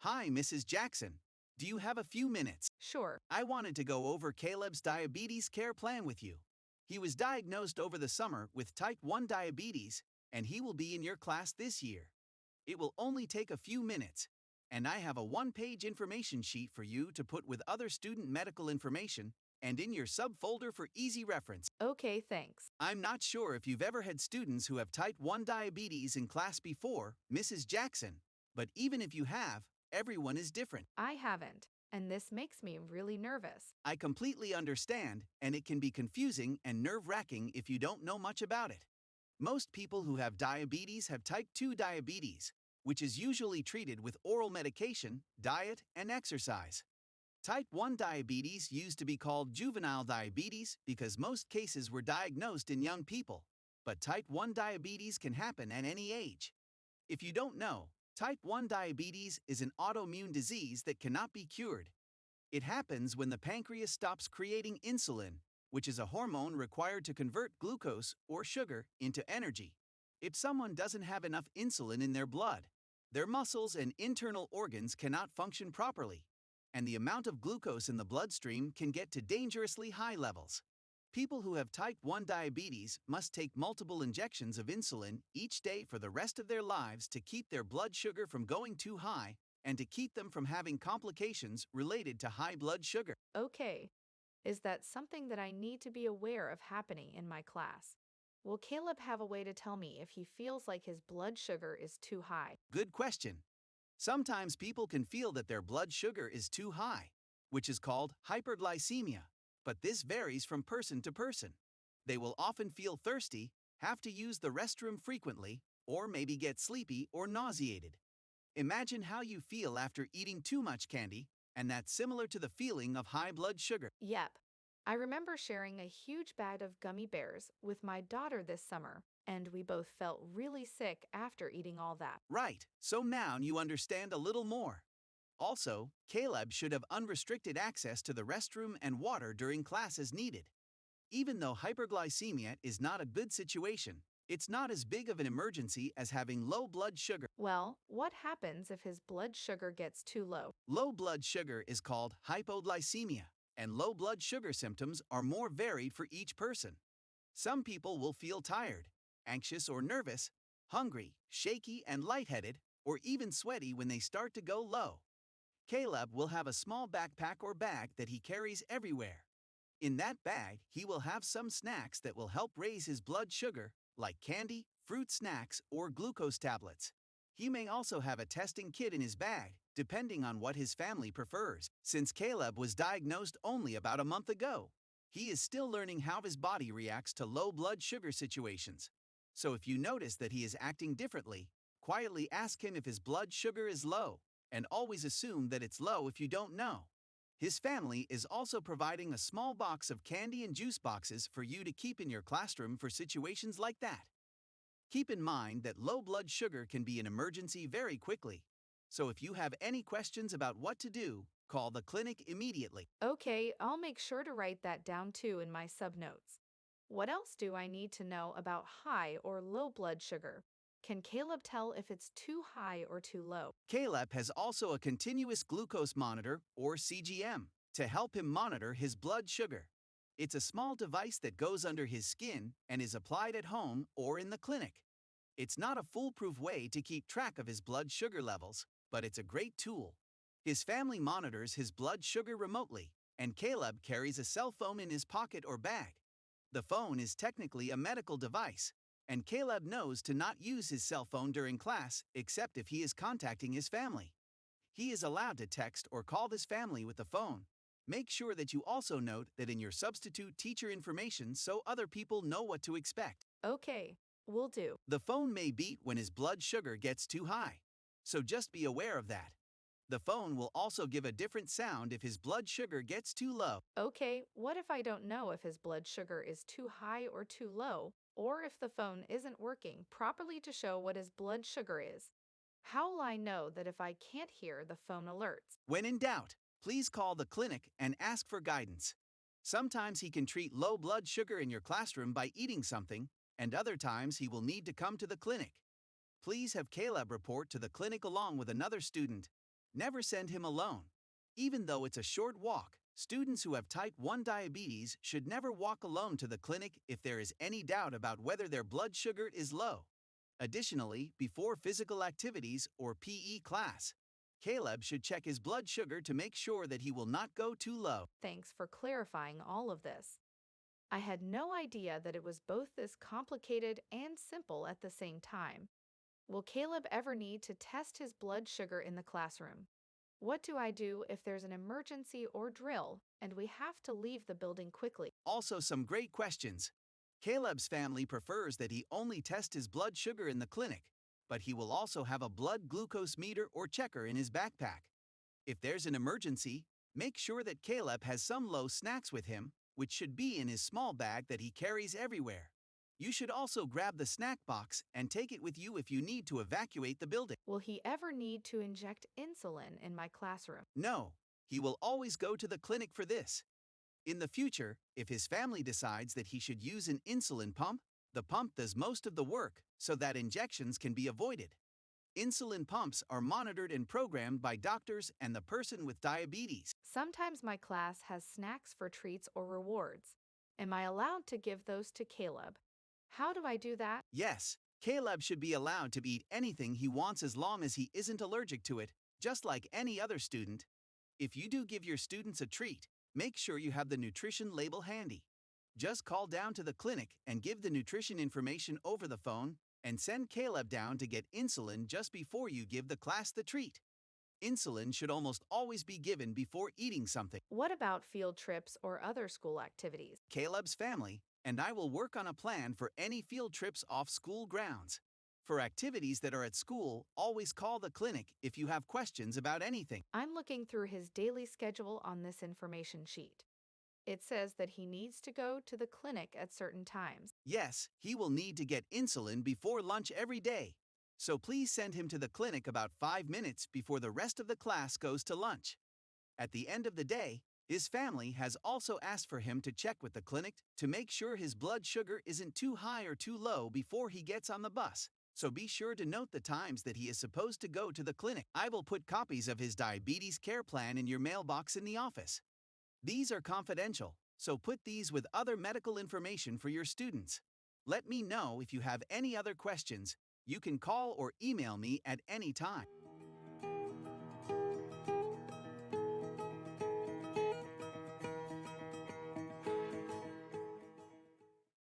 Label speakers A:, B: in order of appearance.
A: Hi, Mrs. Jackson. Do you have a few minutes?
B: Sure.
A: I wanted to go over Caleb's diabetes care plan with you. He was diagnosed over the summer with type 1 diabetes, and he will be in your class this year. It will only take a few minutes, and I have a one-page information sheet for you to put with other student medical information and in your subfolder for easy reference.
B: Okay, thanks.
A: I'm not sure if you've ever had students who have type 1 diabetes in class before, Mrs. Jackson, but even if you have, everyone is different.
B: I haven't, and this makes me really nervous.
A: I completely understand, and it can be confusing and nerve-wracking if you don't know much about it. Most people who have diabetes have type 2 diabetes, which is usually treated with oral medication, diet, and exercise. Type 1 diabetes used to be called juvenile diabetes because most cases were diagnosed in young people, but type 1 diabetes can happen at any age. If you don't know, type 1 diabetes is an autoimmune disease that cannot be cured. It happens when the pancreas stops creating insulin, which is a hormone required to convert glucose or sugar into energy. If someone doesn't have enough insulin in their blood, their muscles and internal organs cannot function properly, and the amount of glucose in the bloodstream can get to dangerously high levels. People who have type 1 diabetes must take multiple injections of insulin each day for the rest of their lives to keep their blood sugar from going too high and to keep them from having complications related to high blood sugar.
B: Okay. Is that something that I need to be aware of happening in my class? Will Caleb have a way to tell me if he feels like his blood sugar is too high?
A: Good question. Sometimes people can feel that their blood sugar is too high, which is called hyperglycemia, but this varies from person to person. They will often feel thirsty, have to use the restroom frequently, or maybe get sleepy or nauseated. Imagine how you feel after eating too much candy, and that's similar to the feeling of high blood sugar.
B: Yep. I remember sharing a huge bag of gummy bears with my daughter this summer, and we both felt really sick after eating all that.
A: Right, so now you understand a little more. Also, Caleb should have unrestricted access to the restroom and water during class as needed. Even though hyperglycemia is not a good situation, it's not as big of an emergency as having low blood sugar.
B: Well, what happens if his blood sugar gets too low?
A: Low blood sugar is called hypoglycemia, and low blood sugar symptoms are more varied for each person. Some people will feel tired, anxious or nervous, hungry, shaky and lightheaded, or even sweaty when they start to go low. Caleb will have a small backpack or bag that he carries everywhere. In that bag, he will have some snacks that will help raise his blood sugar, like candy, fruit snacks, or glucose tablets. He may also have a testing kit in his bag, depending on what his family prefers. Since Caleb was diagnosed only about a month ago, he is still learning how his body reacts to low blood sugar situations. So if you notice that he is acting differently, quietly ask him if his blood sugar is low, and always assume that it's low if you don't know. His family is also providing a small box of candy and juice boxes for you to keep in your classroom for situations like that. Keep in mind that low blood sugar can be an emergency very quickly. So if you have any questions about what to do, call the clinic immediately.
B: Okay, I'll make sure to write that down too in my subnotes. What else do I need to know about high or low blood sugar? Can Caleb tell if it's too high or too low?
A: Caleb has also a continuous glucose monitor, or CGM, to help him monitor his blood sugar. It's a small device that goes under his skin and is applied at home or in the clinic. It's not a foolproof way to keep track of his blood sugar levels, but it's a great tool. His family monitors his blood sugar remotely, and Caleb carries a cell phone in his pocket or bag. The phone is technically a medical device, and Caleb knows to not use his cell phone during class except if he is contacting his family. He is allowed to text or call his family with the phone. Make sure that you also note that in your substitute teacher information so other people know what to expect.
B: Okay, will do.
A: The phone may beep when his blood sugar gets too high, so just be aware of that. The phone will also give a different sound if his blood sugar gets too low.
B: Okay, what if I don't know if his blood sugar is too high or too low, or if the phone isn't working properly to show what his blood sugar is? How will I know that if I can't hear the phone alerts?
A: When in doubt, please call the clinic and ask for guidance. Sometimes he can treat low blood sugar in your classroom by eating something, and other times he will need to come to the clinic. Please have Caleb report to the clinic along with another student. Never send him alone. Even though it's a short walk, students who have type 1 diabetes should never walk alone to the clinic if there is any doubt about whether their blood sugar is low. Additionally, before physical activities or PE class, Caleb should check his blood sugar to make sure that he will not go too low.
B: Thanks for clarifying all of this. I had no idea that it was both this complicated and simple at the same time. Will Caleb ever need to test his blood sugar in the classroom? What do I do if there's an emergency or drill and we have to leave the building quickly?
A: Also, some great questions. Caleb's family prefers that he only test his blood sugar in the clinic, but he will also have a blood glucose meter or checker in his backpack. If there's an emergency, make sure that Caleb has some low snacks with him, which should be in his small bag that he carries everywhere. You should also grab the snack box and take it with you if you need to evacuate the building.
B: Will he ever need to inject insulin in my classroom?
A: No, he will always go to the clinic for this. In the future, if his family decides that he should use an insulin pump, the pump does most of the work so that injections can be avoided. Insulin pumps are monitored and programmed by doctors and the person with diabetes.
B: Sometimes my class has snacks for treats or rewards. Am I allowed to give those to Caleb? How do I do that?
A: Yes, Caleb should be allowed to eat anything he wants as long as he isn't allergic to it, just like any other student. If you do give your students a treat, make sure you have the nutrition label handy. Just call down to the clinic and give the nutrition information over the phone and send Caleb down to get insulin just before you give the class the treat. Insulin should almost always be given before eating something.
B: What about field trips or other school activities?
A: Caleb's family and I will work on a plan for any field trips off school grounds. For activities that are at school, always call the clinic if you have questions about anything.
B: I'm looking through his daily schedule on this information sheet. It says that he needs to go to the clinic at certain times.
A: Yes, he will need to get insulin before lunch every day. So please send him to the clinic about 5 minutes before the rest of the class goes to lunch. At the end of the day, his family has also asked for him to check with the clinic to make sure his blood sugar isn't too high or too low before he gets on the bus. So be sure to note the times that he is supposed to go to the clinic. I will put copies of his diabetes care plan in your mailbox in the office. These are confidential, so put these with other medical information for your students. Let me know if you have any other questions. You can call or email me at any time.